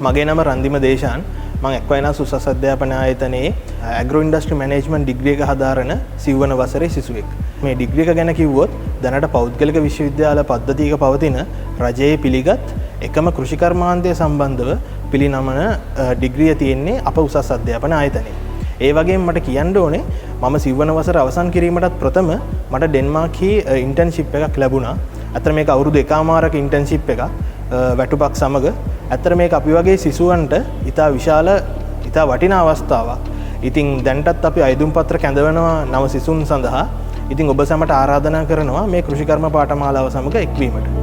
මගේ නම රන්දිම දේශාන්. මම එක්වයිනස් උසස් අධ්‍යාපන ආයතනයේ ඇග්‍රෝ ඉන්ඩස්ට්‍රි මැනේජ්මන්ට් ඩිග්‍රී එක හදාරන සිව්වන වසරේ සිසුවෙක්. මේ ඩිග්‍රී එක ගැන කිව්වොත් දැනට පෞද්ගලික විශ්වවිද්‍යාල පද්ධතියක පවතින රජයේ පිළිගත් එකම කෘෂි කර්මාන්තය සම්බන්ධව පිළිනමන ඩිග්‍රිය තියෙන්නේ අප උසස් අධ්‍යාපන ආයතනයේ. ඒ වගේම මට කියන්න ඕනේ මම සිව්වන වසර අවසන් කිරීමටත් ප්‍රථම මට ඩෙන්මාර්ක්හි ඉන්ටර්න්ෂිප් එකක් ලැබුණා. අතර මේක අවුරුදු 1මාරක ඉන්ටර්න්ෂිප් එකක් වැටුපක් සමග. අතර මේක අපි වගේ සිසුවන්ට ඉතා විශාල ඉතා වටිනා අවස්ථාවක්. ඉතින් දැන්ටත් අපි අයදුම් පත්‍ර කැඳවනවා නව සිසුන් සඳහා. ඉතින් ඔබ සැමට ආරාධනා කරනවා මේ කෘෂිකර්ම පාඨමාලාව සමග එක්වීමට.